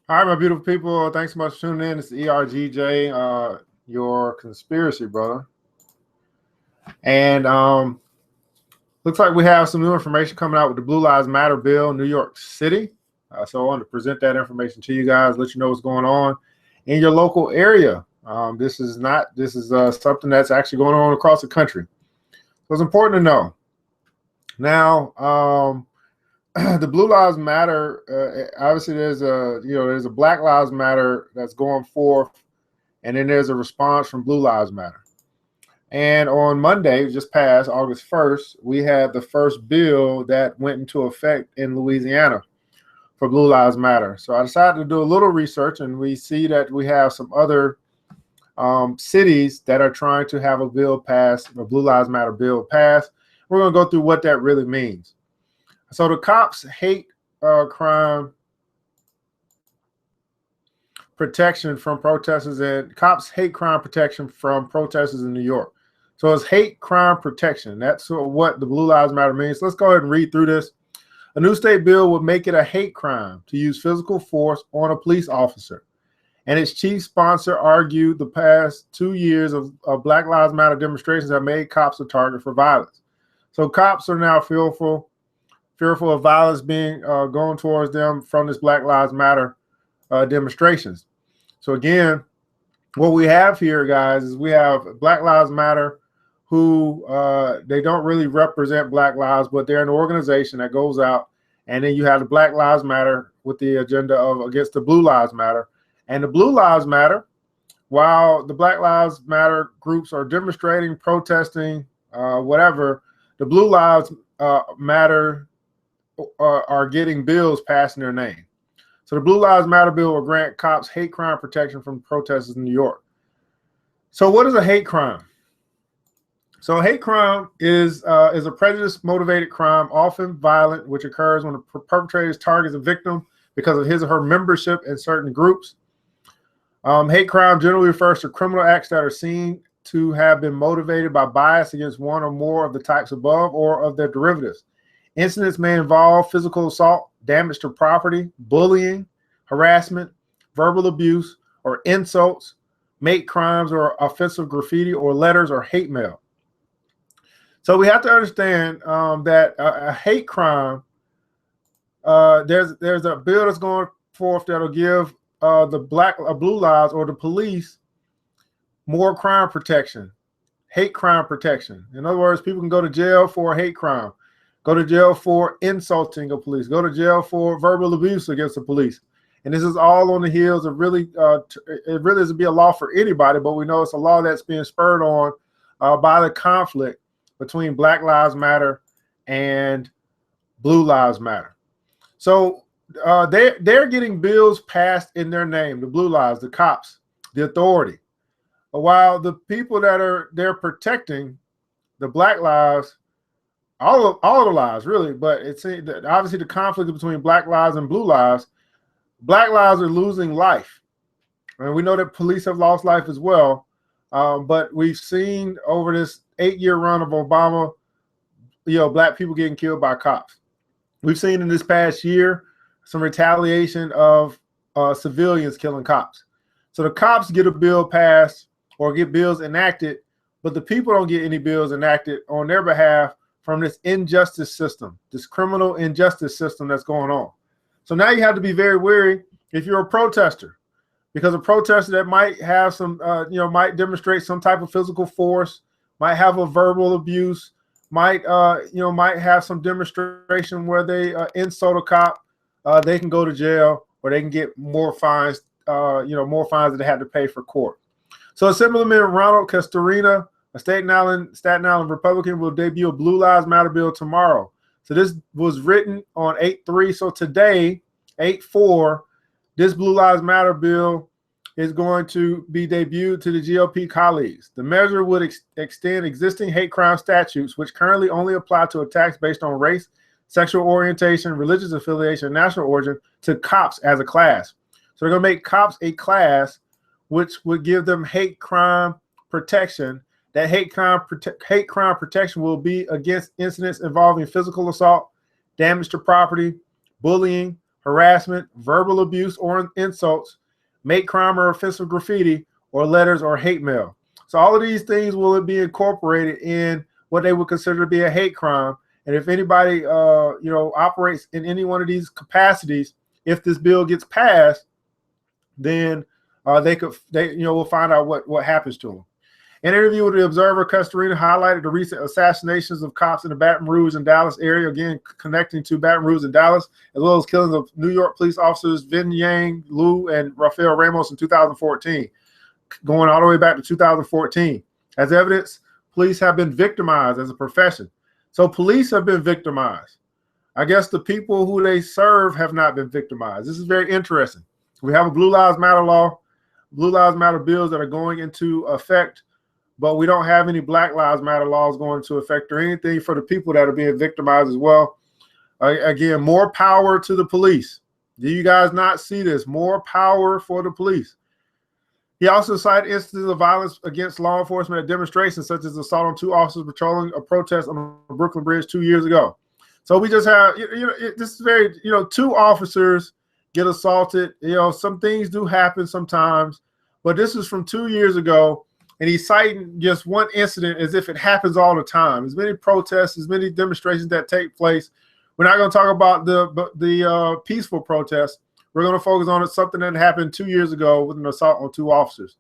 All right, my beautiful people. Thanks so much for tuning in. It's ERGJ, your conspiracy brother. And looks like we have some new information coming out with the Blue Lives Matter bill in New York City. So I wanted to present that information to you guys, let you know what's going on in your local area. This is something that's actually going on across the country. So it's important to know. Now, the Blue Lives Matter, obviously there's a Black Lives Matter that's going forth, and then there's a response from Blue Lives Matter. And on Monday, just passed August 1st, we had the first bill that went into effect in Louisiana for Blue Lives Matter. So I decided to do a little research, and we see that we have some other cities that are trying to have a bill passed, a Blue Lives Matter bill passed. We're going to go through what that really means. So the cops hate crime protection from protesters, and cops hate crime protection from protesters in New York. So it's hate crime protection. That's what the Blue Lives Matter means. Let's go ahead and read through this. A new state bill would make it a hate crime to use physical force on a police officer. And its chief sponsor argued the past 2 years of Black Lives Matter demonstrations have made cops a target for violence. So cops are now fearful of violence being going towards them from this Black Lives Matter demonstrations. So again, what we have here, guys, is we have Black Lives Matter, who they don't really represent Black lives, but they're an organization that goes out, and then you have the Black Lives Matter with the agenda of against the Blue Lives Matter. And the Blue Lives Matter, while the Black Lives Matter groups are demonstrating, protesting, whatever, the Blue Lives Matter are getting bills passed in their name. So the Blue Lives Matter bill will grant cops hate crime protection from protesters in New York. So what is a hate crime? So a hate crime is a prejudice-motivated crime, often violent, which occurs when the perpetrator targets a victim because of his or her membership in certain groups. Hate crime generally refers to criminal acts that are seen to have been motivated by bias against one or more of the types above or of their derivatives. Incidents may involve physical assault, damage to property, bullying, harassment, verbal abuse, or insults, hate crimes or offensive graffiti or letters or hate mail. So we have to understand that a hate crime, there's a bill that's going forth that'll give the Blue Lives or the police more crime protection, hate crime protection. In other words, people can go to jail for a hate crime, go to jail for insulting a police, go to jail for verbal abuse against the police. And this is all on the heels of really, it really doesn't be a law for anybody, but we know it's a law that's being spurred on by the conflict between Black Lives Matter and Blue Lives Matter. So they're getting bills passed in their name, the Blue Lives, the cops, the authority. While the people that they're protecting, the Black lives, all of the lives really, but it's obviously the conflict between Black lives and Blue lives. Black lives are losing life, and we know that police have lost life as well. But we've seen over this 8-year run of Obama, Black people getting killed by cops. We've seen in this past year some retaliation of civilians killing cops. So the cops get a bill passed or get bills enacted, but the people don't get any bills enacted on their behalf from this injustice system, this criminal injustice system that's going on. So now you have to be very wary if you're a protester, because a protester that might have some, might demonstrate some type of physical force, might have a verbal abuse, might have some demonstration where they insult a cop, they can go to jail, or they can get more fines, more fines that they have to pay for court. So Assemblyman Ronald Castorina, a Staten Island Republican, will debut a Blue Lives Matter bill tomorrow. So this was written on 8/3. So today, 8/4, this Blue Lives Matter bill is going to be debuted to the GOP colleagues. The measure would extend existing hate crime statutes, which currently only apply to attacks based on race, sexual orientation, religious affiliation, national origin, to cops as a class. So they're going to make cops a class, which would give them hate crime protection. That hate crime protection will be against incidents involving physical assault, damage to property, bullying, harassment, verbal abuse or insults, make crime or offensive graffiti, or letters or hate mail. So all of these things will be incorporated in what they would consider to be a hate crime. And if anybody, operates in any one of these capacities, if this bill gets passed, then we'll find out what happens to them. In an interview with the Observer, Castorino highlighted the recent assassinations of cops in the Baton Rouge and Dallas area, again connecting to Baton Rouge and Dallas, as well as killings of New York police officers Vin Yang Liu and Rafael Ramos in 2014, going all the way back to 2014. As evidence, police have been victimized as a profession. So police have been victimized. I guess the people who they serve have not been victimized. This is very interesting. We have a Blue Lives Matter law, Blue Lives Matter bills that are going into effect, but we don't have any Black Lives Matter laws going into effect or anything for the people that are being victimized as well. Again, more power to the police. Do you guys not see this? More power for the police. He also cited instances of violence against law enforcement at demonstrations, such as assault on 2 officers patrolling a protest on the Brooklyn Bridge 2 years ago. So we just have, this is very, 2 officers get assaulted. Some things do happen sometimes, but this is from 2 years ago. And he's citing just one incident as if it happens all the time. As many protests, as many demonstrations that take place. We're not going to talk about the peaceful protests. We're going to focus on something that happened 2 years ago with an assault on 2 officers.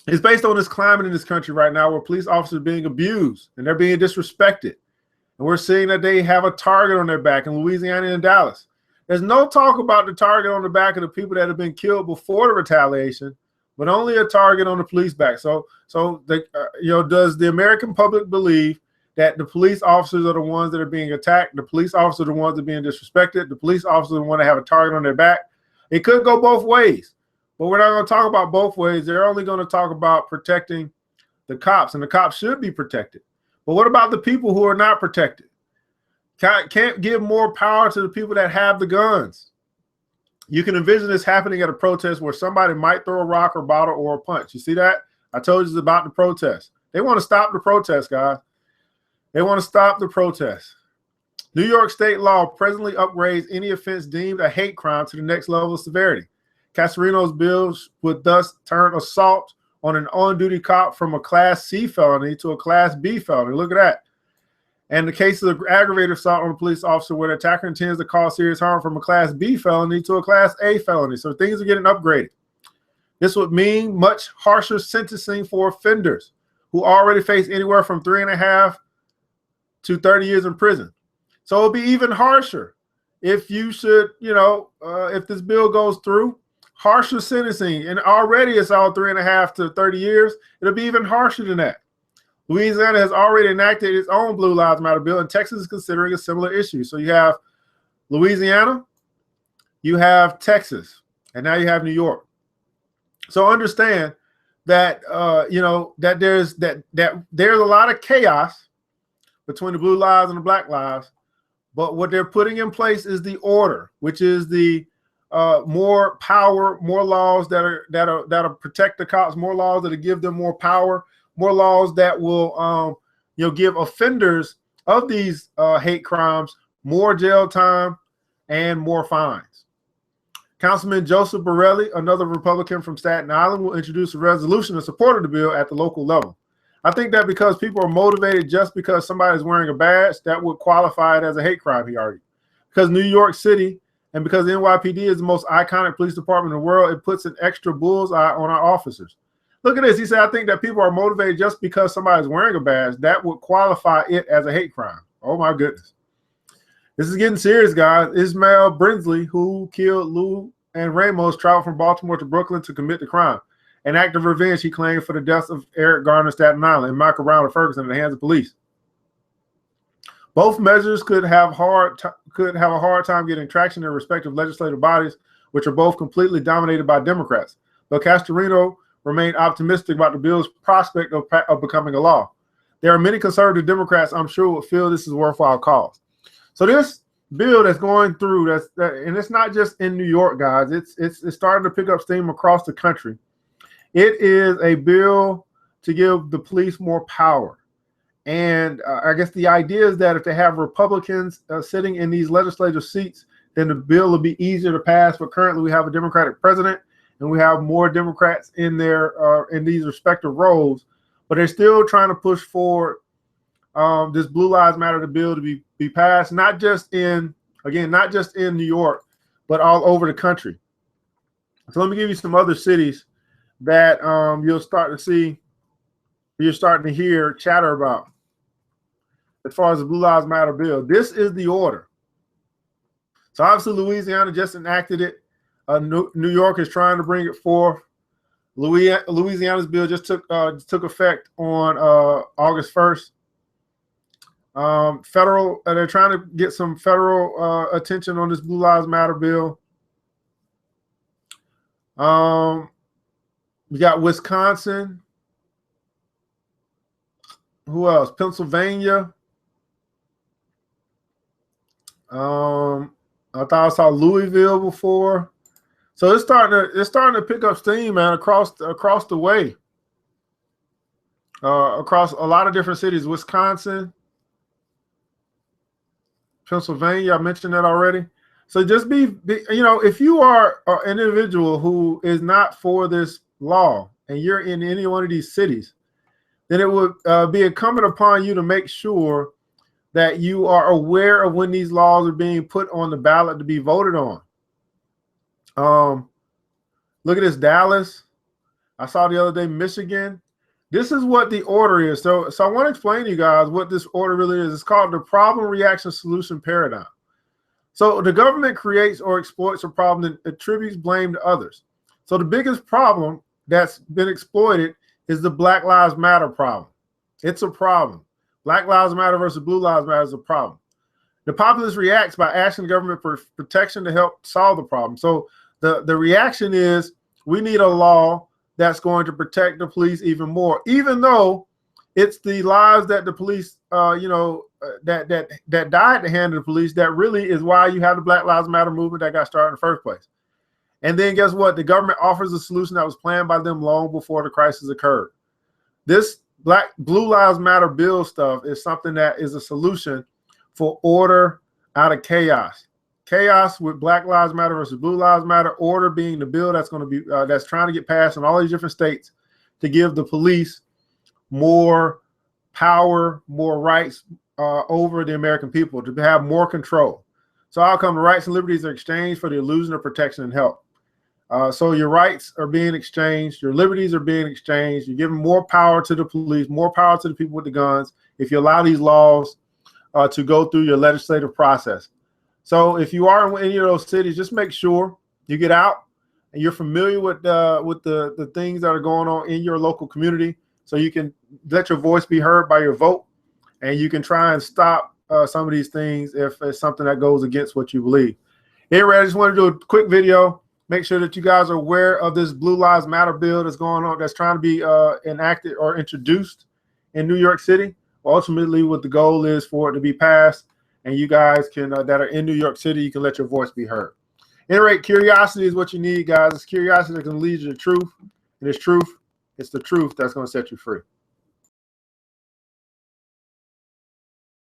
It's based on this climate in this country right now where police officers are being abused and they're being disrespected. And we're seeing that they have a target on their back in Louisiana and Dallas. There's no talk about the target on the back of the people that have been killed before the retaliation, but only a target on the police back. So does the American public believe that the police officers are the ones that are being attacked? The police officers are the ones that are being disrespected. The police officers are the ones that have a target on their back. It could go both ways, but we're not going to talk about both ways. They're only going to talk about protecting the cops, and the cops should be protected. But what about the people who are not protected? Can't give more power to the people that have the guns. You can envision this happening at a protest where somebody might throw a rock or bottle or a punch. You see that? I told you it's about the protest. They want to stop the protest, guys. They want to stop the protest. New York state law presently upgrades any offense deemed a hate crime to the next level of severity. Castorino's bills would thus turn assault on an on-duty cop from a Class C felony to a Class B felony. Look at that. And the cases of aggravated assault on a police officer where the attacker intends to cause serious harm from a Class B felony to a Class A felony. So things are getting upgraded. This would mean much harsher sentencing for offenders who already face anywhere from 3.5 to 30 years in prison. So it'll be even harsher if you should, if this bill goes through, harsher sentencing. And already it's all 3.5 to 30 years. It'll be even harsher than that. Louisiana has already enacted its own Blue Lives Matter bill, and Texas is considering a similar issue. So you have Louisiana, you have Texas, and now you have New York. So understand that that there's a lot of chaos between the blue lives and the black lives, but what they're putting in place is the order, which is the more power, more laws that'll protect the cops, more laws that'll give them more power, more laws that will give offenders of these hate crimes more jail time and more fines. Councilman Joseph Borelli, another Republican from Staten Island, will introduce a resolution in support of the bill at the local level. I think that because people are motivated just because somebody's wearing a badge, that would qualify it as a hate crime, he argued. Because New York City and because the NYPD is the most iconic police department in the world, it puts an extra bullseye on our officers. Look at this. He said, I think that people are motivated just because somebody's wearing a badge. That would qualify it as a hate crime. Oh, my goodness. This is getting serious, guys. Ismail Brinsley, who killed Lou and Ramos, traveled from Baltimore to Brooklyn to commit the crime. An act of revenge, he claimed, for the deaths of Eric Garner, Staten Island, and Michael Brown of Ferguson in the hands of police. Both measures could have a hard time getting traction in their respective legislative bodies, which are both completely dominated by Democrats. But Castorino remained optimistic about the bill's prospect of becoming a law. There are many conservative Democrats, I'm sure, will feel this is a worthwhile cause. So this bill that's going through, and it's not just in New York, guys. It's starting to pick up steam across the country. It is a bill to give the police more power. And I guess the idea is that if they have Republicans sitting in these legislative seats, then the bill will be easier to pass. But currently, we have a Democratic president, and we have more Democrats in in these respective roles. But they're still trying to push forward this Blue Lives Matter bill to be passed, not just in New York, but all over the country. So let me give you some other cities that you're starting to hear chatter about as far as the Blue Lives Matter bill. This is the order. So obviously Louisiana just enacted it. New York is trying to bring it forth. Louisiana's bill just took effect on August 1st. They're trying to get some federal attention on this Blue Lives Matter bill. We got Wisconsin. Who else? Pennsylvania. I thought I saw Louisville before. So it's starting to pick up steam, man, across the way. Across a lot of different cities. Wisconsin, Pennsylvania, I mentioned that already. So just be if you are an individual who is not for this law and you're in any one of these cities, then it would be incumbent upon you to make sure that you are aware of when these laws are being put on the ballot to be voted on. Look at this, Dallas. I saw the other day, Michigan. This is what the order is. So I want to explain to you guys what this order really is. It's called the problem, reaction, solution paradigm. So the government creates or exploits a problem and attributes blame to others. So the biggest problem that's been exploited is the Black Lives Matter problem. It's a problem. Black Lives Matter versus Blue Lives Matter is a problem. The populace reacts by asking the government for protection to help solve the problem. So the reaction is we need a law that's going to protect the police even more, even though it's the lives that the police, that died at the hand of the police that really is why you have the Black Lives Matter movement that got started in the first place. And then guess what? The government offers a solution that was planned by them long before the crisis occurred. This Blue Lives Matter bill stuff is something that is a solution for order out of chaos. Chaos with Black Lives Matter versus Blue Lives Matter. Order being the bill that's going to be that's trying to get passed in all these different states to give the police more power, more rights over the American people, to have more control. So outcome, the rights and liberties are exchanged for the illusion of protection and help. So your rights are being exchanged, your liberties are being exchanged. You're giving more power to the police, more power to the people with the guns, if you allow these laws to go through your legislative process. So if you are in any of those cities, just make sure you get out and you're familiar with the things that are going on in your local community, so you can let your voice be heard by your vote, and you can try and stop some of these things if it's something that goes against what you believe. Anyway, I just want to do a quick video. Make sure that you guys are aware of this Blue Lives Matter bill that's going on, that's trying to be enacted or introduced in New York City. Ultimately, what the goal is for it to be passed, and you guys can that are in New York City, you can let your voice be heard. At any rate, curiosity is what you need, guys. It's curiosity that can lead you to truth, and it's truth. It's the truth that's going to set you free.